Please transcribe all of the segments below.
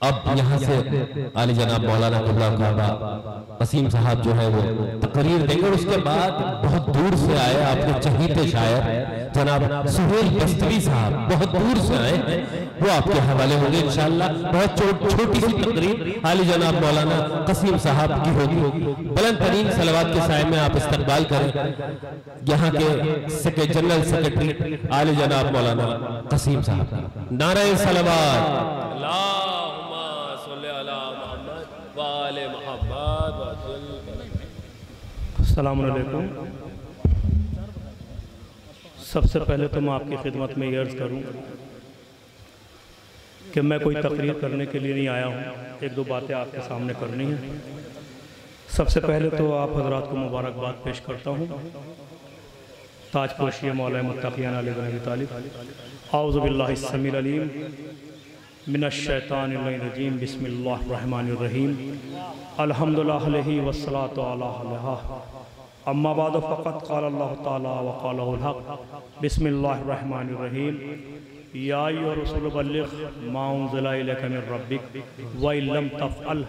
अब यहाँ से आली जनाब मौलाना क़िबला काबा वसीम साहब जो है वो तकरीर देंगे। उसके बाद बहुत दूर से आए आपके चहीते शायर जनाब सुहेल बस्तवी साहब बहुत दूर से आए, वो आपके हवाले होंगे इंशाअल्लाह। बहुत छोटी सी तकरीर आली जनाब मौलाना क़सीम साहब की होगी। बुलंद तरीन सलवात के साए में आप इस्तकबाल करें यहाँ के जनरल सेक्रेटरी आली जनाब मौलाना क़सीम साहब। नारे सलवात अस्सलामु अलैकुम। सबसे पहले तो मैं आपकी खिदमत में ये अर्ज़ करूं कि मैं कोई तकरीर करने के लिए नहीं आया हूं, एक दो बातें आपके सामने करनी है। सबसे पहले तो आप हज़रात को मुबारकबाद पेश करता हूं। ताजपोशी मौला मुत्तक़ियान अली बिन अबी तालिब। औज़ु बिल्लाहि समील अलीम मिनश शैतानिर रजीम। बिस्मिल्लाहिर रहमानिर रहीम। अल्हम्दुलिल्लाह अलैहि वस्सलातु अला अम्मा बाद फ़क़त क़ाल अल्लाह ताला व क़ालहुल हक़। बिस्मिल्लाहिर रहमानिर रहीम। या अय्युहर रसूल बल्लिग़ मा उन्ज़िला इलैका मिर रब्बिक व इन लम तफ़अल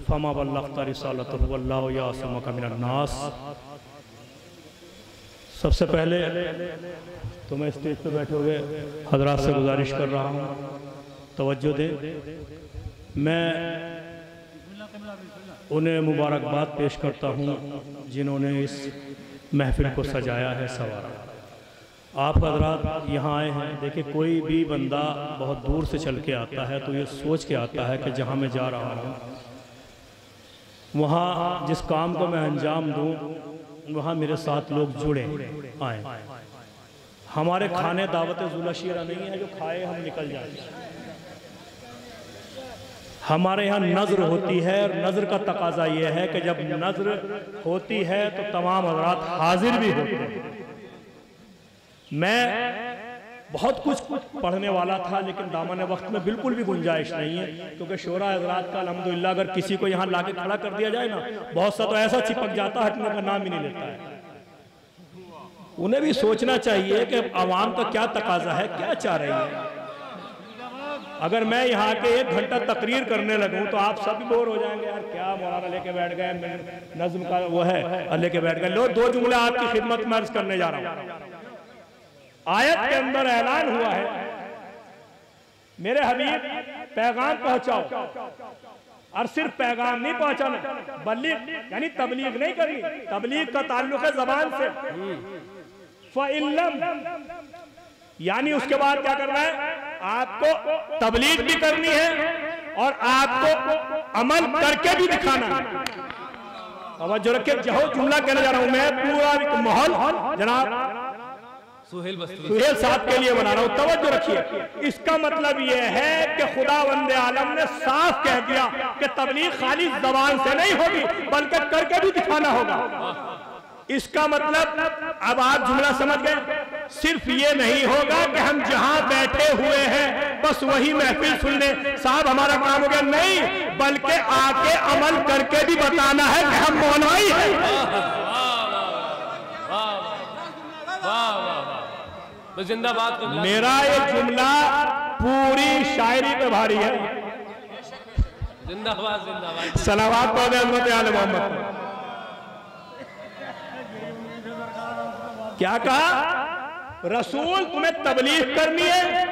फ़मा बल्लग़्ता रिसालतहु वल्लाहु यअसिमुका मिनन नास। सबसे पहले तो मैं स्टेज पे बैठे हुए हज़रात से गुजारिश कर रहा हूँ, तवज्जो दें। मैं उन्हें मुबारकबाद पेश करता हूँ जिन्होंने इस महफिल को सजाया है, संवारा। आप हज़रात यहाँ आए हैं। देखिए, कोई भी बंदा बहुत दूर से चल के आता है तो ये सोच के आता है कि जहाँ मैं जा रहा हूँ वहाँ जिस काम को मैं अंजाम दूँ वहाँ मेरे साथ लोग जुड़े आए। हमारे खाने दावत ज़ुलशीरा नहीं है जो खाए हम निकल जाए। हमारे यहाँ नज़र होती है और नज़र का तकाजा ये है कि जब नज़र होती है तो तमाम हज़रात हाजिर भी होते हैं। मैं बहुत कुछ पढ़ने वाला था लेकिन दामन वक्त में बिल्कुल भी गुंजाइश नहीं है, क्योंकि शोरा हज़रात का अल्हम्दुलिल्लाह अगर किसी को यहाँ लाके खड़ा कर दिया जाए ना, बहुत सा तो ऐसा चिपक जाता है हटने का नाम ही नहीं लेता है। उन्हें भी सोचना चाहिए कि आवाम का क्या तकाजा है, क्या चाह रही है। अगर मैं यहाँ के 1 घंटा तकरीर करने लगूँ तो आप सब बोर हो जाएंगे, यार क्या मौलाना लेके बैठ गए, नज्म का वो है लेके बैठ गए। लो 2 जुमले आपकी खिदमत में अर्ज करने जा रहा हूँ। आयत के अंदर ऐलान हुआ है, मेरे हबीब पैगाम पहुंचाओ, और सिर्फ पैगाम नहीं पहुंचाना, बल्लिग यानी तबलीग नहीं करनी। तबलीग का ताल्लुक है जबान से। फ़इल्लम यानी उसके बाद क्या करना है, आपको तबलीग भी करनी है और आपको अमल करके भी दिखाना है। तवज्जो रखिए, जो जुमला कहने जा रहा हूं मैं, पूरा माहौल जनाब सुहेल साहब के लिए बना रहा हूं। तवज्जो रखिए, इसका मतलब यह है कि खुदावंद आलम ने साफ कह दिया कि तबलीग खाली जबान से नहीं होगी बल्कि करके भी दिखाना होगा। इसका मतलब अब आप जुमला समझ गए। सिर्फ ये नहीं होगा कि हम जहां बैठे हुए हैं बस वही महफिल सुन लें, साहब हमारा काम हो गया, नहीं, बल्कि आके अमल करके भी बताना है कि हम मौलवी हैं। जिंदाबाद। मेरा ये जुमला पूरी शायरी पे भारी है। जिंदाबाद जिंदाबाद। सलावत पढ़े हज़रत आले मोहम्मद। क्या कहा, रसूल तुम्हें तबलीग करनी है,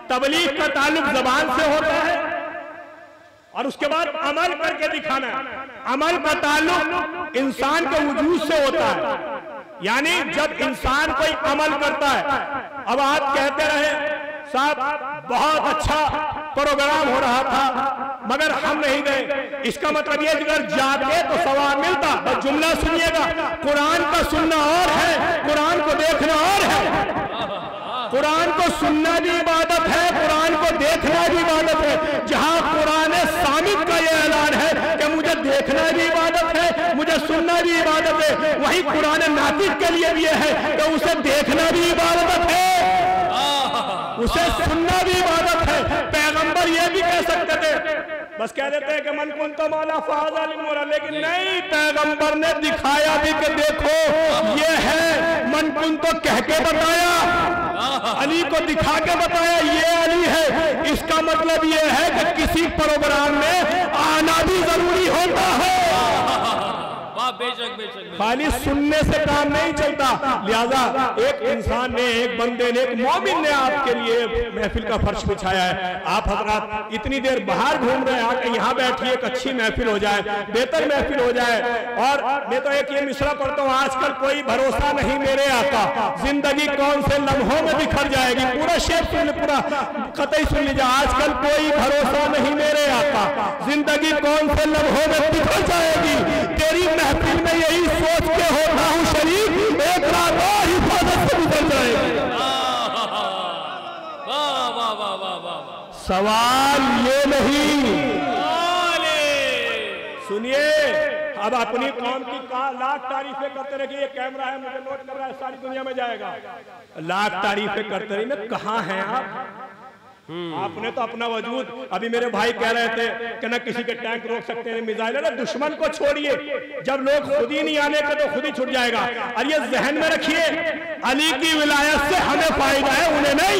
तबलीग का ताल्लुक जबान से होता है और उसके बाद अमल करके दिखाना है। अमल का ताल्लुक इंसान के वजूद से होता है, यानी जब इंसान कोई अमल करता है। अब आप कहते रहे साहब बहुत अच्छा प्रोग्राम हो रहा था मगर हम नहीं गए, इसका मतलब ये अगर जाते तो सवाब मिलता। बस जुमला सुनिएगा, कुरान का सुनना और है, कुरान को देखना और है। कुरान को सुनना भी इबादत है, कुरान को देखना भी इबादत है। जहां कुरान सामित का ये ऐलान है कि मुझे देखना भी इबादत है, मुझे सुनना भी इबादत है, वही कुरान नातिक के लिए भी है कि उसे देखना भी इबादत है, उसे सुनना भी इबादत है। पैगंबर ये भी कह सकते थे, बस कह देते हैं कि मन कुन तो मौला फाज़ा लिमौला, लेकिन नहीं, पैगंबर ने दिखाया भी कि देखो ये है, मन कुन तो कह के बताया। अली को दिखा के बताया ये अली है। इसका मतलब ये है कि किसी प्रोग्राम में आना भी जरूरी होता है। खाली सुनने से काम नहीं चलता। लिहाजा एक इंसान ने, एक बंदे ने, एक मोमिन ने आपके लिए महफिल का फर्श बिछाया है। आप हजरात इतनी देर बाहर घूम रहे हैं, आके यहाँ बैठिए, एक अच्छी महफिल हो जाए, बेहतर महफिल हो जाए। और मैं तो एक ये मिसरा पढ़ता हूँ, आजकल कोई भरोसा नहीं मेरे आका, जिंदगी कौन से लम्हों में बिखर जाएगी। पूरा शेर सुन, पूरा कतई सुन लीजिए। आजकल कोई भरोसा नहीं मेरे आका, जिंदगी कौन से लम्हों में बिखर जाएगी। तेरी महफिल में यही सोच के होता हूँ शरीफ, एक रात और हिफाजत से गुजर जाएगी। सवाल ये नहीं, सुनिए, अब अपनी कौम की लाख तारीफें करते रहिए। ये कैमरा है, मुझे नोट कर रहा है, सारी दुनिया में जाएगा। लाख तारीफें करते रहिए, कहाँ हैं आप? आपने तो अपना वजूद, अभी मेरे भाई कह रहे थे कि ना किसी के टैंक रोक सकते हैं, मिसाइल है ना। दुश्मन को छोड़िए, जब लोग खुद ही नहीं आने के तो खुद ही छूट जाएगा। और ये जहन में रखिए, अली की विलायत से हमें फायदा है, उन्हें नहीं।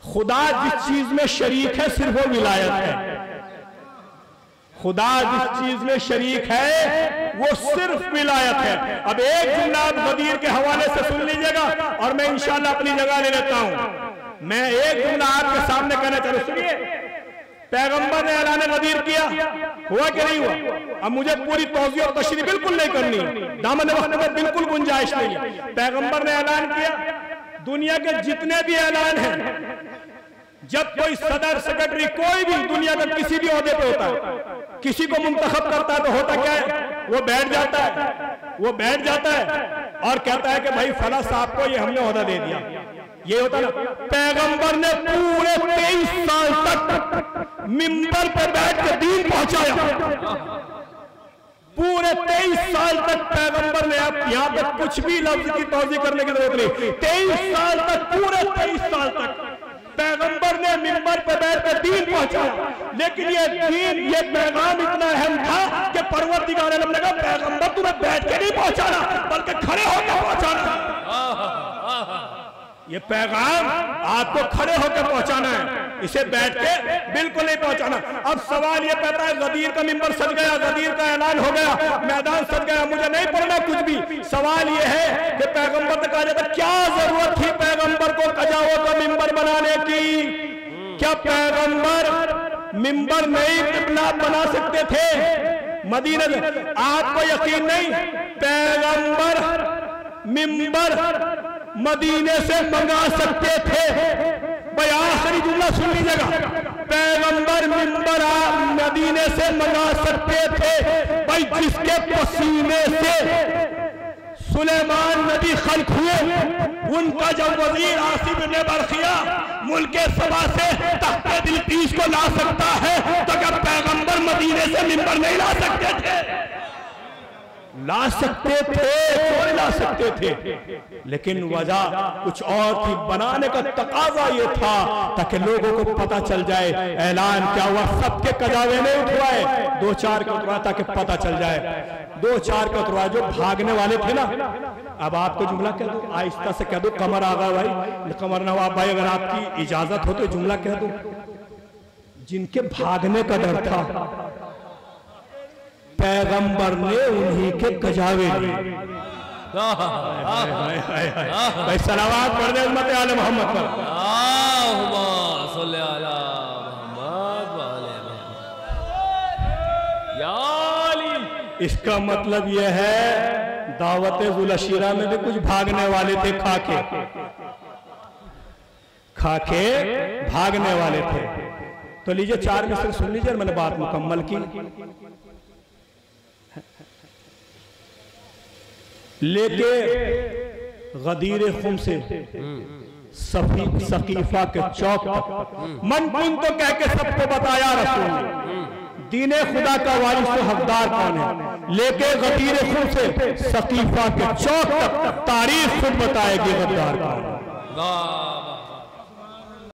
खुदा जिस चीज में शरीक है सिर्फ वो विलायत है। खुदा जिस चीज में शरीक है वो सिर्फ विलायत है। अब एक जुमला आप गदीर के हवाले से सुन लीजिएगा और मैं इंशाल्लाह अपनी जगह ले लेता हूं। मैं एक जुमला आपके सामने कहना चाहूं, सुनिए। पैगंबर ने ऐलान गदीर किया, हुआ कि नहीं हुआ? अब मुझे पूरी तौज़ीह और तशरीह बिल्कुल नहीं करनी, दामन वक्त में बिल्कुल गुंजाइश नहीं है। पैगंबर ने ऐलान किया, दुनिया के जितने भी ऐलान हैं, जब कोई सदर, सेक्रेटरी, कोई भी दुनिया का किसी भी ओहदे पे होता है, किसी को मुंतखब करता है तो होता क्या है? वो बैठ जाता है, वो बैठ जाता है और कहता है कि भाई फला साहब को ये हमने ओहदा दे दिया। ये होता ना। पैगंबर ने पूरे 23 साल तक मिंबर पर बैठ के दीन पहुंचाया। पूरे 23 साल तक पैगंबर ने, अब यहां पे कुछ भी लफ्ज की तौज़ीह करने की जरूरत नहीं, 23 साल तक, पूरे 23 साल तक पैगंबर ने मिंबर पर बैठ कर दीन पहुंचाया। लेकिन ये दीन, ये पैगाम इतना अहम था कि परवरदिगार आलम ने कहा पैगंबर तुम्हें बैठ के नहीं पहुंचाना बल्कि खड़े होकर पहुंचाना। ये पैगाम आपको खड़े होकर पहुंचाना है, इसे बैठ के बिल्कुल नहीं पहुंचाना। अब सवाल ये पैदा है, गदीर का मिंबर सज गया, गदीर का ऐलान हो गया, मैदान सज गया, मुझे नहीं पढ़ना कुछ भी। सवाल ये है कि पैगंबर ने कहा जाता, क्या जरूरत थी पैगंबर को कजाओ का मिंबर बनाने की? क्या पैगंबर मिंबर नहीं किबला बना सकते थे? मदीना, आपको यकीन नहीं, पैगंबर मिंबर मदीने से मंगा सकते थे। भाई आखिरी जुमला सुन लीजिएगा, पैगंबर मिंबर मदीने से मंगा सकते थे। भाई जिसके पसीने से सुलेमान नबी खल्क हुए, उनका जब वजीर आसिफ ने बरखिया मुल्क सबा से तख्ते बिल्कीस को ला सकता है, तो क्या पैगंबर मदीने से मिंबर नहीं ला सकते थे? ला सकते थे, क्यों ला सकते थे? लेकिन वजह कुछ और थी। बनाने का तकाजा ये था ताकि लोगों को पता चल जाए ऐलान क्या हुआ। सबके कजावे नहीं उठवाए, 2-4 के उठवाए ताकि पता चल जाए। 2-4 के उठवाए जो भागने वाले थे ना। अब आपको जुमला कह दो, आहिस्ता से कह दो, कमर आगा भाई, कमर नवाब भाई, अगर आपकी इजाजत हो तो जुमला कह दो। जिनके भागने का डर था, पैगंबर ने उन्हीं के कजावे लिए। भाई सलावत पढ़ दे उम्मत आले मोहम्मद पर। इसका मतलब यह है दावत जुलशीरा में भी कुछ भागने वाले थे, खाके भागने वाले थे। तो लीजिए 4 मिसर सुन लीजिए, मैंने बात मुकम्मल की। लेके गदीर खुम से सकीफा के चौक तक मन कुन तो कह के सबको बताया रसूल ने दीने खुदा का वारिस तो हकदार कौन है। लेके गदीर खुम से सकीफा के चौक तक तारीख खुद बताएगी गद्दार कौन है।